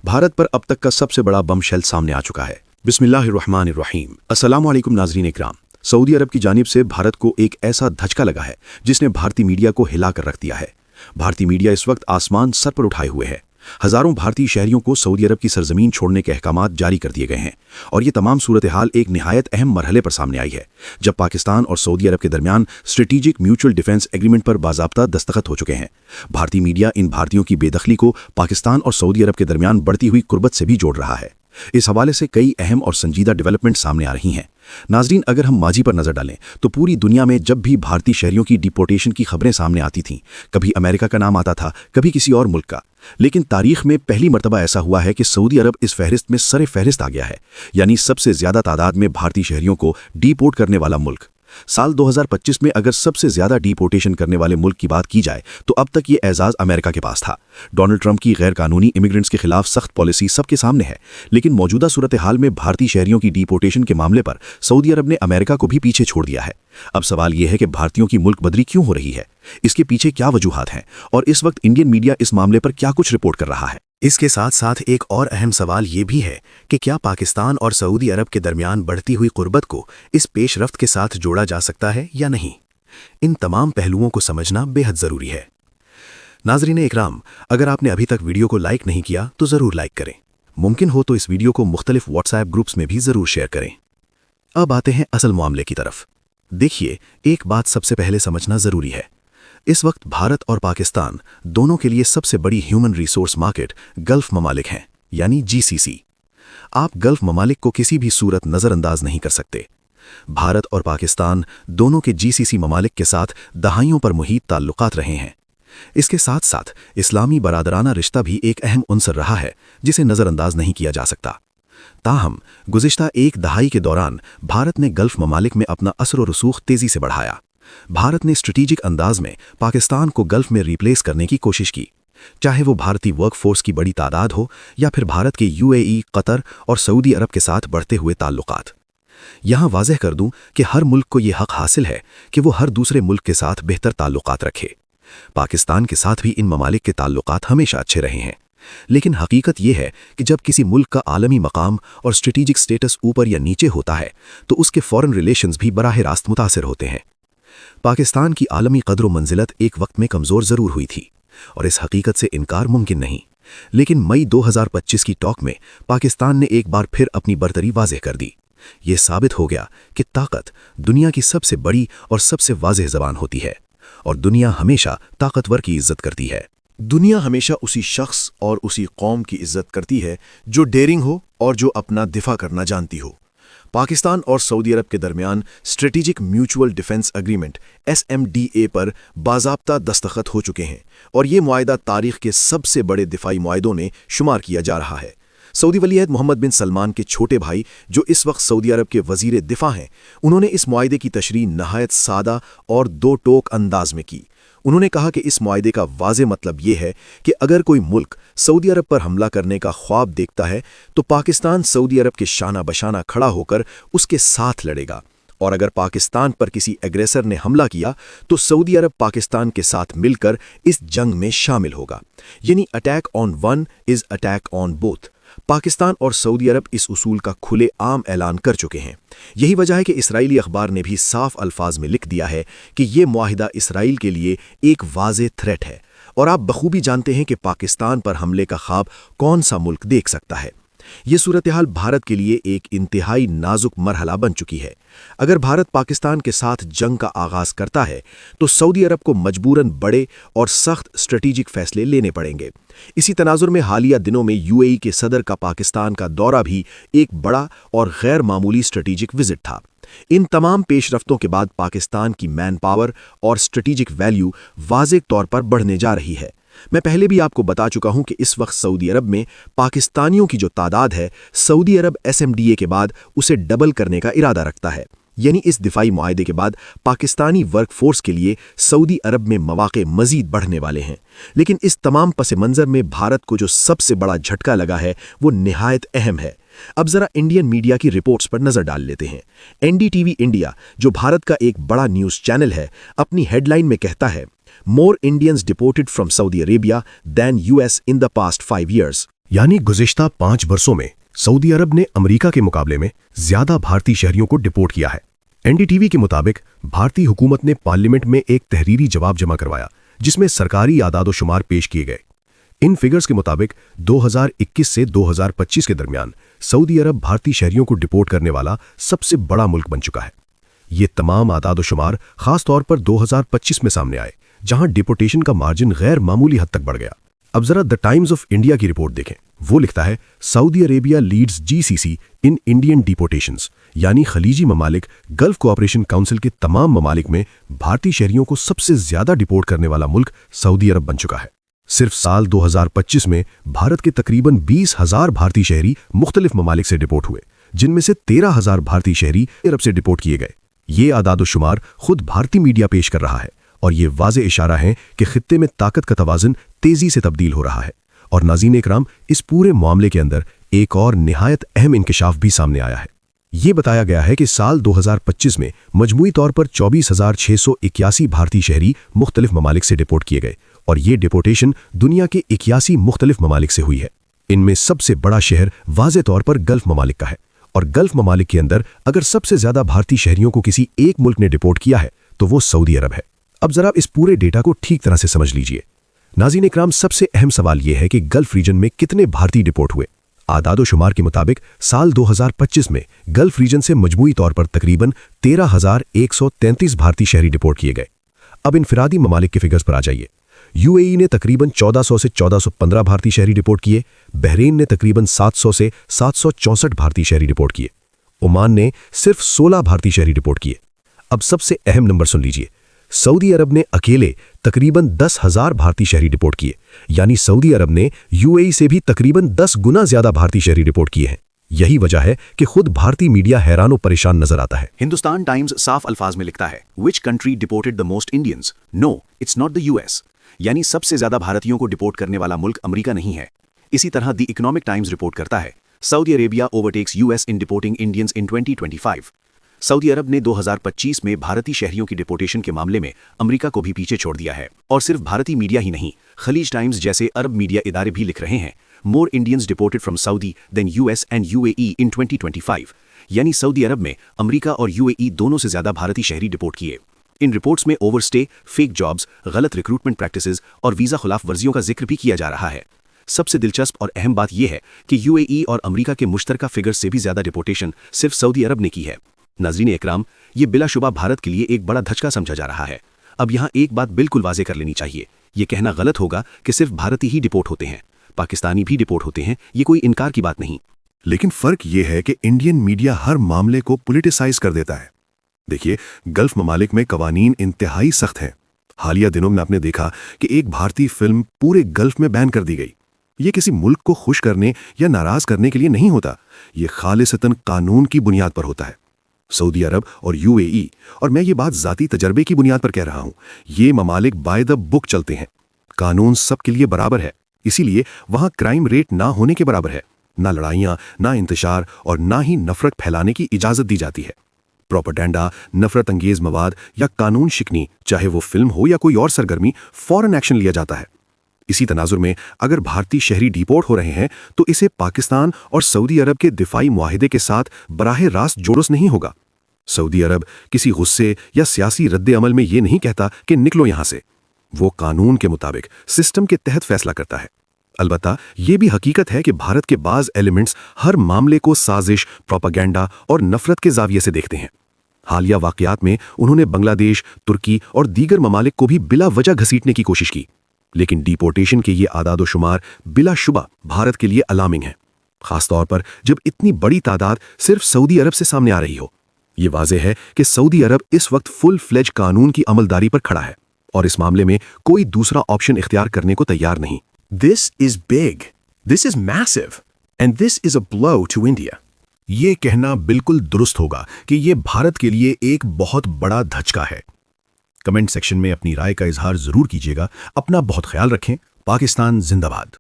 भारत पर अब तक का सबसे बड़ा बम शेल सामने आ चुका है। बिस्मिल्लाहिर्रहमानिर्रहीम। अस्सलामु अलैकुम नाज़रीन इकराम। सऊदी अरब की जानिब से भारत को एक ऐसा धचका लगा है जिसने भारतीय मीडिया को हिला कर रख दिया है। भारतीय मीडिया इस वक्त आसमान सर पर उठाए हुए है। हजारों भारतीय शहरियों को सऊदी अरब की सरजमीन छोड़ने के अहकामात जारी कर दिए गए हैं और ये तमाम सूरत हाल एक निहायत अहम मरहले पर सामने आई है, जब पाकिस्तान और सऊदी अरब के दरमियान स्ट्रेटेजिक म्यूचुअल डिफेंस एग्रीमेंट पर बाज़ाब्ता दस्तखत हो चुके हैं। भारतीय मीडिया इन भारतीयों की बेदखली को पाकिस्तान और सऊदी अरब के दरमियान बढ़ती हुई कुर्बत से भी जोड़ रहा है। इस हवाले से कई अहम और संजीदा डेवलपमेंट सामने आ रही हैं। नाजरीन, अगर हम माजी पर नजर डालें तो पूरी दुनिया में जब भी भारतीय शहरियों की डिपोर्टेशन की खबरें सामने आती थीं, कभी अमेरिका का नाम आता था, कभी किसी और मुल्क का, लेकिन तारीख में पहली मर्तबा ऐसा हुआ है कि सऊदी अरब इस फहरिस्त में सरे फहरिस्त आ गया है, यानी सबसे ज्यादा तादाद में भारतीय शहरियों को डिपोर्ट करने वाला मुल्क। साल 2025 में अगर सबसे ज्यादा डिपोर्टेशन करने वाले मुल्क की बात की जाए तो अब तक ये एजाज अमेरिका के पास था। डोनाल्ड ट्रंप की गैर कानूनी इमिग्रेंट्स के खिलाफ सख्त पॉलिसी सबके सामने है, लेकिन मौजूदा सूरत हाल में भारतीय शहरियों की डिपोर्टेशन के मामले पर सऊदी अरब ने अमेरिका को भी पीछे छोड़ दिया है। अब सवाल यह है कि भारतीयों की मुल्क बदरी क्यों हो रही है, इसके पीछे क्या वजूहात हैं और इस वक्त इंडियन मीडिया इस मामले पर क्या कुछ रिपोर्ट कर रहा है। इसके साथ साथ एक और अहम सवाल ये भी है कि क्या पाकिस्तान और सऊदी अरब के दरमियान बढ़ती हुई कुर्बत को इस पेशरफ्त के साथ जोड़ा जा सकता है या नहीं। इन तमाम पहलुओं को समझना बेहद ज़रूरी है। नाज़रीन इकराम, अगर आपने अभी तक वीडियो को लाइक नहीं किया तो ज़रूर लाइक करें। मुमकिन हो तो इस वीडियो को मुख्तलिफ व्हाट्सएप ग्रुप्स में भी ज़रूर शेयर करें। अब आते हैं असल मामले की तरफ। देखिए, एक बात सबसे पहले समझना ज़रूरी है। इस वक्त भारत और पाकिस्तान दोनों के लिए सबसे बड़ी ह्यूमन रिसोर्स मार्केट गल्फ ममालिक हैं, यानी जीसीसी। आप गल्फ ममालिक को किसी भी सूरत नज़रअंदाज नहीं कर सकते। भारत और पाकिस्तान दोनों के जीसीसी ममालिक के साथ दहाइयों पर मुहीत ताल्लुकात रहे हैं। इसके साथ साथ इस्लामी बरादराना रिश्ता भी एक अहम उनसर रहा है जिसे नज़रअंदाज नहीं किया जा सकता। ताहम गुज़िश्ता एक दहाई के दौरान भारत ने गल्फ ममालिक में अपना असर और रसूख तेज़ी से बढ़ाया। भारत ने स्ट्रेटेजिक अंदाज में पाकिस्तान को गल्फ में रिप्लेस करने की कोशिश की, चाहे वो भारतीय वर्कफोर्स की बड़ी तादाद हो या फिर भारत के यूएई, कतर और सऊदी अरब के साथ बढ़ते हुए ताल्लुकात। यहां वाज़ेह कर दूं कि हर मुल्क को ये हक हासिल है कि वो हर दूसरे मुल्क के साथ बेहतर ताल्लुकात रखे। पाकिस्तान के साथ भी इन ममालिक के ताल्लुकात हमेशा अच्छे रहे हैं, लेकिन हकीकत यह है कि जब किसी मुल्क का आलमी मकाम और स्ट्रेटेजिक स्टेटस ऊपर या नीचे होता है तो उसके फॉरेन रिलेशंस भी बराह रास्त मुतासिर होते हैं। पाकिस्तान की आलमी कदर मंजिलत एक वक्त में कमज़ोर ज़रूर हुई थी और इस हकीकत से इनकार मुमकिन नहीं, लेकिन मई 2025 की टॉक में पाकिस्तान ने एक बार फिर अपनी बरतरी वाज़ेह कर दी। ये साबित हो गया कि ताकत दुनिया की सबसे बड़ी और सबसे वाज़ेह ज़बान होती है और दुनिया हमेशा ताकतवर की इज्जत करती है। दुनिया हमेशा उसी शख्स और उसी कौम की इज्जत करती है जो डेयरिंग हो और जो अपना दिफा करना जानती हो। पाकिस्तान और सऊदी अरब के दरमियान strategic mutual defence agreement SMDA पर बाज़ाब्ता दस्तखत हो चुके हैं और ये मुआहिदा तारीख के सबसे बड़े दिफाई मुआहिदों में शुमार किया जा रहा है। सऊदी वलीअहद मोहम्मद बिन सलमान के छोटे भाई, जो इस वक्त सऊदी अरब के वज़ीर दिफा हैं, उन्होंने इस मुआहिदे की तशरीह नहायत सादा और दो टोक अंदाज में की। उन्होंने कहा कि इस मुआहिदे का वाज़े मतलब ये है कि अगर कोई मुल्क सऊदी अरब पर हमला करने का ख्वाब देखता है तो पाकिस्तान सऊदी अरब के शाना बशाना खड़ा होकर उसके साथ लड़ेगा, और अगर पाकिस्तान पर किसी एग्रेसर ने हमला किया तो सऊदी अरब पाकिस्तान के साथ मिलकर इस जंग में शामिल होगा, यानी attack on one is attack on both. Pakistan और सऊदी अरब इस उसूल का खुले आम ऐलान कर चुके हैं। यही वजह है कि इसराइली अखबार ने भी साफ अल्फाज में लिख दिया है कि ये मुआहिदा इसराइल के लिए एक वाज़ेह थ्रेट है, और आप बखूबी जानते हैं कि पाकिस्तान पर हमले का ख्वाब कौन सा मुल्क देख सकता है। ये सूरत हाल भारत के लिए एक इंतहाई नाजुक मरहला बन चुकी है। अगर भारत पाकिस्तान के साथ जंग का आगाज करता है तो सऊदी अरब को मजबूरन बड़े और सख्त स्ट्रेटेजिक फैसले लेने पड़ेंगे। इसी तनाजुर में हालिया दिनों में यूएई के सदर का पाकिस्तान का दौरा भी एक बड़ा और गैर मामूली स्ट्रेटेजिक विजिट था। इन तमाम पेशरफ्तों के बाद पाकिस्तान की मैन पावर और स्ट्रेटेजिक वैल्यू वाज़ेह तौर पर बढ़ने जा रही है। मैं पहले भी आपको बता चुका हूं कि इस वक्त सऊदी अरब में पाकिस्तानियों की जो तादाद है, सऊदी अरब SMDA के बाद उसे डबल करने का इरादा रखता है, यानी इस दिफाई मुआहिदे के बाद पाकिस्तानी वर्कफोर्स के लिए सऊदी अरब में मौक़े मज़ीद बढ़ने वाले हैं। लेकिन इस तमाम पस मंज़र में भारत को जो सबसे बड़ा झटका लगा है वो निहायत अहम है। अब जरा इंडियन मीडिया की रिपोर्ट्स पर नजर डाल लेते हैं। NDTV इंडिया, जो भारत का एक बड़ा न्यूज़ चैनल है, अपनी हेडलाइन में कहता है, more Indians deported from Saudi Arabia than US in the past 5 years। यानी गुज़िश्ता 5 बरसों में सऊदी अरब ने अमेरिका के मुकाबले में ज़्यादा भारतीय शहरियों को डिपोर्ट किया है। एनडीटीवी के मुताबिक भारतीय हुकूमत ने पार्लियामेंट में एक तहरीरी जवाब जमा करवाया जिसमें सरकारी आदाद-ओ-शुमार पेश किए गए। इन फिगर्स के मुताबिक 2021 से 2025 के दरमियान सऊदी अरब भारतीय शहरियों को डिपोर्ट करने वाला सबसे बड़ा मुल्क बन चुका है। ये तमाम आदाद-ओ-शुमार खास तौर पर 2025 में सामने आए, जहां डिपोर्टेशन का मार्जिन गैर मामूली हद तक बढ़ गया। अब जरा द टाइम्स ऑफ इंडिया की रिपोर्ट देखें। वो लिखता है, Saudi Arabia leads GCC in Indian deportations, यानी खलीजी ममालिक गल्फ कोऑपरेशन काउंसिल के तमाम ममालिक में भारतीय शहरियों को सबसे ज्यादा डिपोर्ट करने वाला मुल्क सऊदी अरब बन चुका है। सिर्फ साल 2025 में भारत के तकरीबन 20,000 भारतीय शहरी मुख्तलिफ ममालिक से डिपोर्ट हुए, जिनमें से 13,000 भारतीय शहरी अरब से डिपोर्ट किए गए। ये आदाद-ओ-शुमार खुद भारतीय मीडिया पेश कर रहा है और ये वाज़े इशारा है कि खित्ते में ताकत का तवाज़ुन तेज़ी से तब्दील हो रहा है। और नाज़रीन इकराम, इस पूरे मामले के अंदर एक और निहायत अहम इंकिशाफ भी सामने आया है। ये बताया गया है कि साल 2025 में मजमूई तौर पर 24,681 भारतीय शहरी मुख्तलिफ ममालिक से डिपोर्ट किए गए और ये डिपोर्टेशन दुनिया के 81 मुख्तलिफ ममालिक से हुई है। इनमें सबसे बड़ा शहर वाज़े तौर पर गल्फ ममालिक का है और गल्फ ममालिक के अंदर अगर सबसे ज़्यादा भारतीय शहरियों को किसी एक मुल्क ने डिपोर्ट किया है तो वो सऊदी अरब है। अब जरा इस पूरे डेटा को ठीक तरह से समझ लीजिए। नाज़रीन इकराम, सबसे अहम सवाल यह है कि गल्फ रीजन में कितने भारतीय डिपोर्ट हुए। आदाद-ओ-शुमार के मुताबिक साल 2025 में गल्फ रीजन से मजमूई तौर पर तकरीबन 13,133 भारतीय शहरी डिपोर्ट किए गए। अब इनफिरादी ममालिक के फिगर्स पर आ जाइए। यूएई ने तकरीबन 1400 से 1415 भारतीय शहरी डिपोर्ट किए, बहरीन ने तकरीबन 700 से 764 भारतीय शहरी डिपोर्ट किए, ओमान ने सिर्फ 16 भारतीय शहरी डिपोर्ट किए। अब सबसे अहम नंबर सुन लीजिए, सऊदी अरब ने अकेले तकरीबन 10,000 भारतीय शहरी डिपोर्ट किए, यानी सऊदी अरब ने यूएई से भी तकरीबन 10 गुना ज्यादा भारतीय शहरी डिपोर्ट किए हैं। यही वजह है कि खुद भारतीय मीडिया हैरान और परेशान नजर आता है। हिंदुस्तान टाइम्स साफ अल्फाज में लिखता है, which country deported the most Indians? No, it's not the US. यानी सबसे ज्यादा भारतीयों को डिपोर्ट करने वाला मुल्क अमेरिका नहीं है। इसी तरह द इकोनॉमिक टाइम्स रिपोर्ट करता है, Saudi Arabia overtakes US in deporting Indians in 2025। सऊदी अरब ने 2025 में भारतीय शहरियों की डिपोर्टेशन के मामले में अमेरिका को भी पीछे छोड़ दिया है। और सिर्फ भारतीय मीडिया ही नहीं, खलीज टाइम्स जैसे अरब मीडिया इदारे भी लिख रहे हैं, more Indians deported from Saudi than US and UAE in 2025। यानी सऊदी अरब में अमेरिका और यूएई दोनों से ज्यादा भारतीय शहरी डिपोर्ट किए। इन रिपोर्ट्स में ओवरस्टे, फेक जॉब्स, गलत रिक्रूटमेंट प्रैक्टिसेस और वीजा खिलाफ वर्जियों का जिक्र भी किया जा रहा है। सबसे दिलचस्प और अहम बात यह है कि यूएई और अमेरिका के मुश्तरका फिगर से भी ज्यादा डिपोर्टेशन सिर्फ सऊदी अरब ने की है। नाज़रीन इकराम, ये बिलाशुबा भारत के लिए एक बड़ा धचका समझा जा रहा है। अब यहाँ एक बात बिल्कुल वाज़े कर लेनी चाहिए, ये कहना गलत होगा कि सिर्फ भारतीय ही डिपोर्ट होते हैं, पाकिस्तानी भी डिपोर्ट होते हैं, ये कोई इनकार की बात नहीं। लेकिन फर्क ये है कि इंडियन मीडिया हर मामले को पॉलिटिसाइज कर देता है। देखिए, गल्फ ममालिक में कवानीन इंतहाई सख्त हैं। हालिया दिनों में आपने देखा कि एक भारतीय फिल्म पूरे गल्फ में बैन कर दी गई। ये किसी मुल्क को खुश करने या नाराज करने के लिए नहीं होता, ये खालिसतन कानून की बुनियाद पर होता है। सऊदी अरब और यूएई, और मैं ये बात ज़ाती तजर्बे की बुनियाद पर कह रहा हूँ, ये ममालिक बाय द बुक चलते हैं। कानून सबके लिए बराबर है, इसीलिए वहाँ क्राइम रेट ना होने के बराबर है। ना लड़ाइयाँ, ना इंतशार और ना ही नफरत फैलाने की इजाज़त दी जाती है। प्रोपेगेंडा, नफरत अंगेज मवाद या कानून शिकनी, चाहे वो फिल्म हो या कोई और सरगर्मी, फौरन एक्शन लिया जाता है। इसी तनाजुर में अगर भारतीय शहरी डिपोर्ट हो रहे हैं तो इसे पाकिस्तान और सऊदी अरब के दिफाई मुआहिदे के साथ बराह रास्त जोड़स नहीं होगा। सऊदी अरब किसी गुस्से या सियासी रद्द अमल में ये नहीं कहता कि निकलो यहाँ से। वो कानून के मुताबिक सिस्टम के तहत फैसला करता है। अलबत्ता ये भी हकीकत है कि भारत के बाज़ एलिमेंट्स हर मामले को साजिश, प्रोपेगेंडा और नफरत के जाविये से देखते हैं। हालिया वाक़यात में उन्होंने बांग्लादेश, तुर्की और दीगर ममालिक को भी बिला वजह घसीटने की कोशिश की। लेकिन डिपोर्टेशन के ये आदाद-ओ-शुमार बिलाशुबा भारत के लिए अलार्मिंग है, खासतौर पर जब इतनी बड़ी तादाद सिर्फ सऊदी अरब से सामने आ रही हो। ये वाज़ेह है कि सऊदी अरब इस वक्त फुल फ्लेज कानून की अमलदारी पर खड़ा है और इस मामले में कोई दूसरा ऑप्शन इख्तियार करने को तैयार नहीं। This is big. This is massive. And this is a blow to India. ये कहना बिल्कुल दुरुस्त होगा कि ये भारत के लिए एक बहुत बड़ा धचका है। कमेंट सेक्शन में अपनी राय का इजहार जरूर कीजिएगा। अपना बहुत ख्याल रखें। पाकिस्तान जिंदाबाद।